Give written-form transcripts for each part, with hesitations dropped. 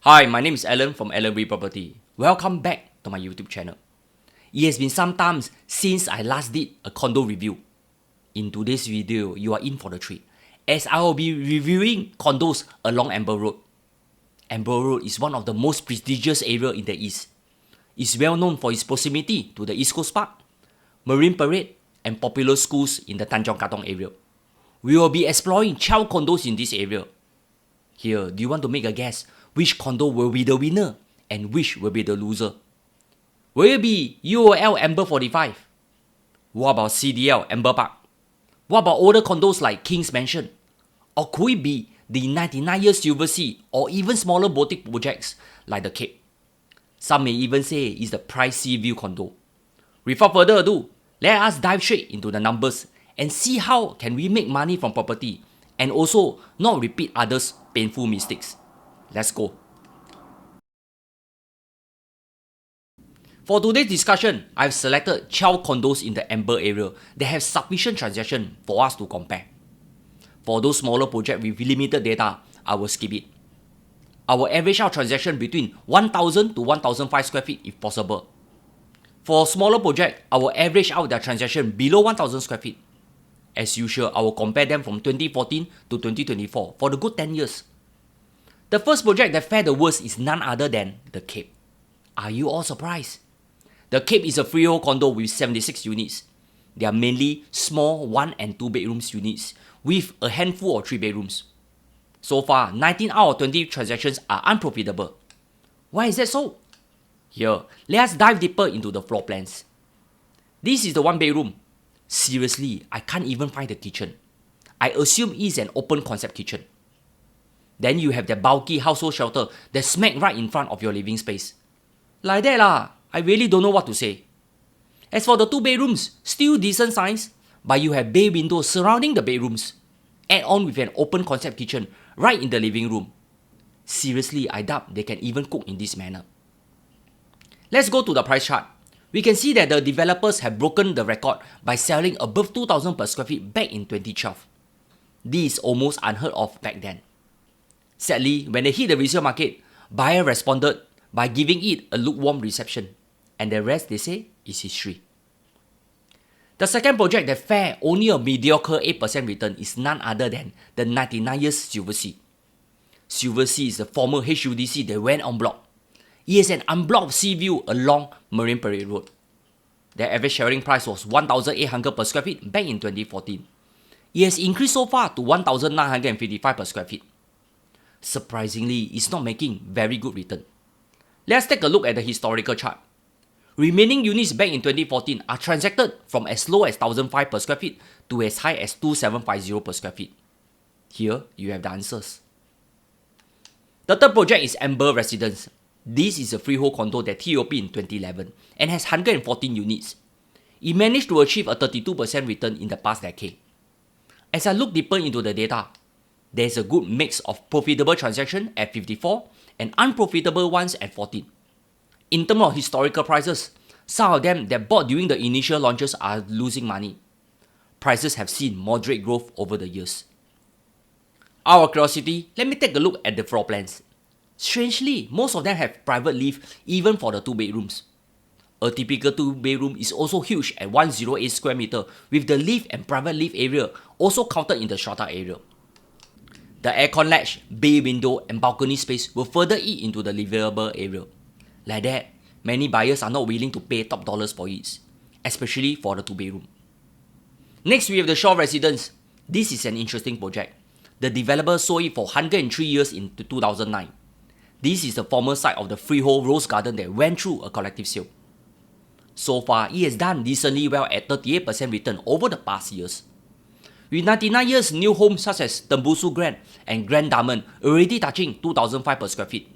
Hi, my name is Alan from Alan Re Property. Welcome back to my YouTube channel. It has been some time since I last did a condo review. In today's video, you are in for the treat, as I will be reviewing condos along Amber Road. Amber Road is one of the most prestigious areas in the East. It's well known for its proximity to the East Coast Park, Marina Parade, and popular schools in the Tanjong Katong area. We will be exploring 12 condos in this area. Here, do you want to make a guess which condo will be the winner and which will be the loser? Will it be UOL Amber 45? What about CDL Amber Park? What about older condos like King's Mansion? Or could it be the 99-year Silver Sea or even smaller boutique projects like the Cape? Some may even say it's the Price Sea View condo. Without further ado, let us dive straight into the numbers and see how can we make money from property and also not repeat others' painful mistakes. Let's go. For today's discussion, I've selected 12 condos in the Amber area that have sufficient transaction for us to compare. For those smaller projects with limited data, I will skip it. I will average out transaction between 1,000 to 1,005 square feet if possible. For a smaller project, I will average out their transaction below 1,000 square feet. As usual, I will compare them from 2014 to 2024 for the good 10 years. The first project that fared the worst is none other than the Cape. Are you all surprised? The Cape is a freehold condo with 76 units. They are mainly small 1 and 2 bedrooms units with a handful of 3 bedrooms. So far, 19 out of 20 transactions are unprofitable. Why is that so? Here, let us dive deeper into the floor plans. This is the 1 bedroom. Seriously, I can't even find the kitchen. I assume it's an open concept kitchen. Then you have the bulky household shelter that's smack right in front of your living space. Like that lah, I really don't know what to say. As for the 2 bedrooms, still decent size, but you have bay windows surrounding the bedrooms. Add on with an open concept kitchen right in the living room. Seriously, I doubt they can even cook in this manner. Let's go to the price chart. We can see that the developers have broken the record by selling above 2,000 per square feet back in 2012. This is almost unheard of back then. Sadly, when they hit the resale market, buyers responded by giving it a lukewarm reception, and the rest, they say, is history. The second project that fared only a mediocre 8% return is none other than the 99 years Silver Sea. Silver Sea is the former HUDC that went en bloc. It has an unblocked sea view along Marina Parade Road. Their average sharing price was 1,800 per square feet back in 2014. It has increased so far to 1,955 per square feet. Surprisingly, it's not making very good return. Let's take a look at the historical chart. Remaining units back in 2014 are transacted from as low as 1,005 per square feet to as high as 2,750 per square feet. Here, you have the answers. The third project is Amber Residence. This is a freehold condo that TOP in 2011 and has 114 units. It managed to achieve a 32% return in the past decade. As I look deeper into the data, there is a good mix of profitable transactions at 54 and unprofitable ones at 14. In terms of historical prices, some of them that bought during the initial launches are losing money. Prices have seen moderate growth over the years. Out of curiosity, let me take a look at the floor plans. Strangely, most of them have private lift even for the 2 bedrooms. A typical 2 bedroom is also huge at 108 square meter with the lift and private lift area also counted in the strata area. The aircon latch, bay window and balcony space will further eat into the livable area. Like that, many buyers are not willing to pay top dollars for it, especially for the 2 bedroom. Next, we have the Shaw Residence. This is an interesting project. The developer sold it for 103 years in 2009. This is the former site of the freehold Rose Garden that went through a collective sale. So far, it has done decently well at 38% return over the past years. With 99 years new homes such as Tembusu Grand and Grand Diamond already touching 2,005 per square feet.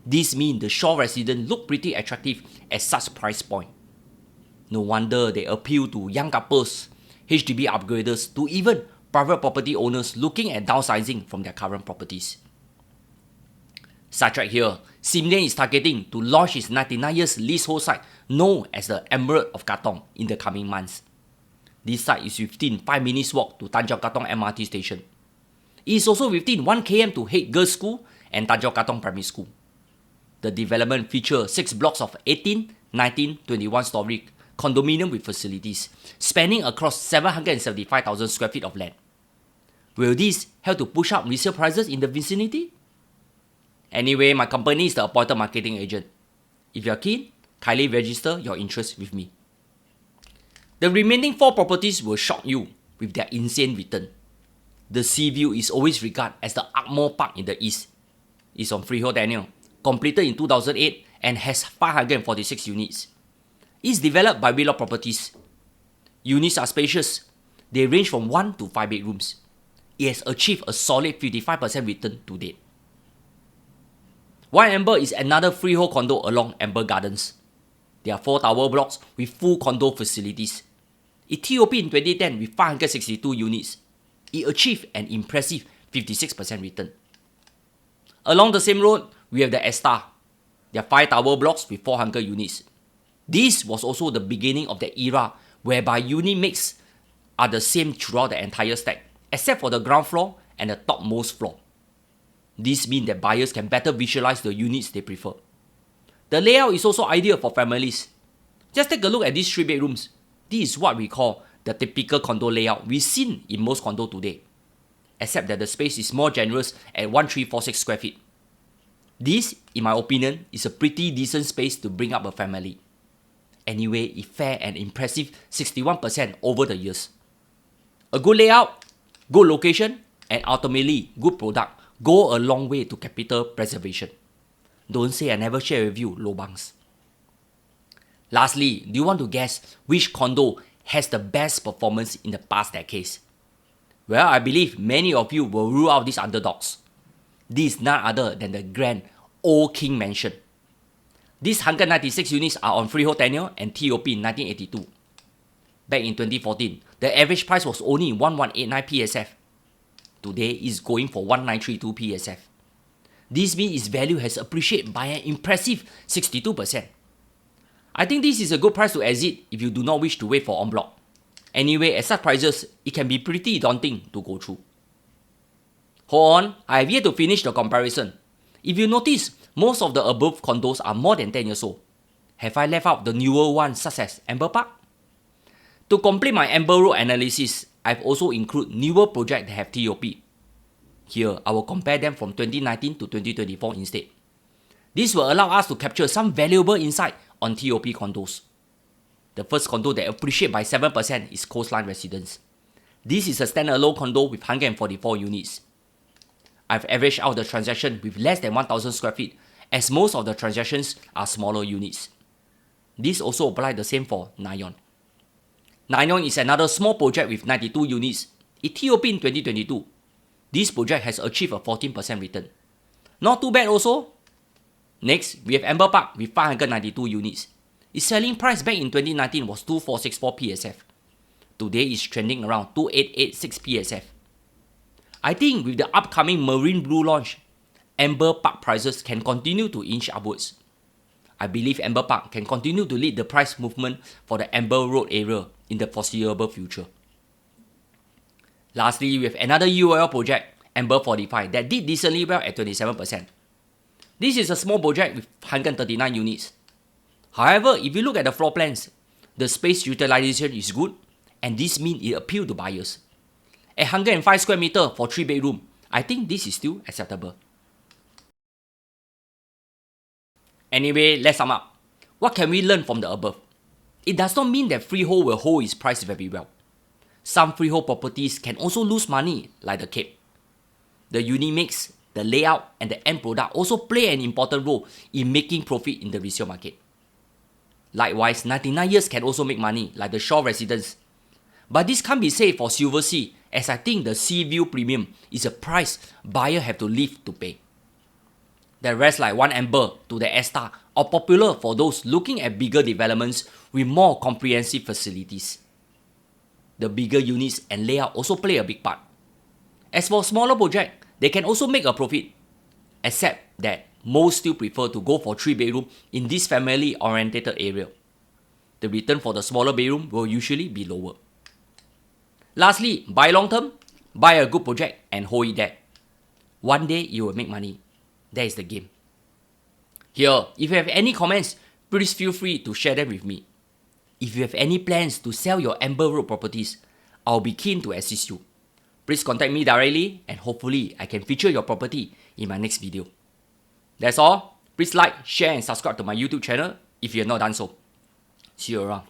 This means the Shaw Residence look pretty attractive at such price point. No wonder they appeal to young couples, HDB upgraders, to even private property owners looking at downsizing from their current properties. Sidetrack here, Sim Lim is targeting to launch its 99 years leasehold site known as the Emerald of Katong in the coming months. This site is within 5 minutes walk to Tanjong Katong MRT station. It is also within 1 km to Haig Girls School and Tanjong Katong Primary School. The development features 6 blocks of 18, 19, 21 story condominium with facilities, spanning across 775,000 square feet of land. Will this help to push up resale prices in the vicinity? Anyway, my company is the appointed marketing agent. If you are keen, kindly register your interest with me. The remaining 4 properties will shock you with their insane return. The sea view is always regarded as the Ardmore Park in the east. It's on freehold tenure, completed in 2008 and has 546 units. It's developed by Wheelock Properties. Units are spacious. They range from 1 to 5 bedrooms. It has achieved a solid 55% return to date. One Amber is another freehold condo along Amber Gardens. There are 4 tower blocks with full condo facilities. It TOP in 2010 with 562 units. It achieved an impressive 56% return. Along the same road, we have the Estar. There are 5 tower blocks with 400 units. This was also the beginning of the era whereby unit mix are the same throughout the entire stack, except for the ground floor and the topmost floor. This means that buyers can better visualize the units they prefer. The layout is also ideal for families. Just take a look at these 3 bedrooms. This is what we call the typical condo layout we've seen in most condos today, except that the space is more generous at 1346 square feet. This, in my opinion, is a pretty decent space to bring up a family. Anyway, it fared an impressive 61% over the years. A good layout, good location, and ultimately good product go a long way to capital preservation. Don't say I never share with you lobangs. Lastly, do you want to guess which condo has the best performance in the past decades? Well, I believe many of you will rule out these underdogs. This is none other than the grand Old King Mansion. These 196 units are on freehold tenure and TOP in 1982. Back in 2014, the average price was only 1189 PSF. Today, it's going for 1932 PSF. This means its value has appreciated by an impressive 62%. I think this is a good price to exit if you do not wish to wait for en bloc. Anyway, at such prices, it can be pretty daunting to go through. Hold on, I have yet to finish the comparison. If you notice, most of the above condos are more than 10 years old. Have I left out the newer ones such as Amber Park? To complete my Amber Road analysis, I've also included newer projects that have TOP. Here, I will compare them from 2019 to 2024 instead. This will allow us to capture some valuable insight on TOP condos. The first condo that appreciates by 7% is Coastline Residence. This is a standalone condo with 144 units. I've averaged out the transaction with less than 1,000 square feet, as most of the transactions are smaller units. This also applies the same for Nayeon. Nayeon is another small project with 92 units. It TOP in 2022. This project has achieved a 14% return. Not too bad also. Next, we have Amber Park with 592 units. Its selling price back in 2019 was 2464 PSF. Today it's trending around 2886 PSF. I think with the upcoming Marine Blue launch, Amber Park prices can continue to inch upwards. I believe Amber Park can continue to lead the price movement for the Amber Road area in the foreseeable future. Lastly, we have another UOL project, Amber 45, that did decently well at 27%. This is a small project with 139 units. However, if you look at the floor plans, the space utilization is good, and this means it appeals to buyers. At 105 square meter for 3 bedroom, I think this is still acceptable. Anyway, let's sum up. What can we learn from the above? It does not mean that freehold will hold its price very well. Some freehold properties can also lose money, like the Cape. The unit mix, the layout, and the end product also play an important role in making profit in the resale market. Likewise, 99 years can also make money, like the Shaw Residence. But this can't be said for Silver Sea, as I think the sea view premium is a price buyers have to live to pay. The rest like One Amber to the Estar are popular for those looking at bigger developments with more comprehensive facilities. The bigger units and layout also play a big part. As for smaller projects, they can also make a profit, except that most still prefer to go for 3 bedroom in this family-oriented area. The return for the smaller bedroom will usually be lower. Lastly, buy long term, buy a good project and hold it there. One day you will make money. That is the game. Here, if you have any comments, please feel free to share them with me. If you have any plans to sell your Amber Road properties, I'll be keen to assist you. Please contact me directly and hopefully I can feature your property in my next video. That's all. Please like, share and subscribe to my YouTube channel if you have not done so. See you around.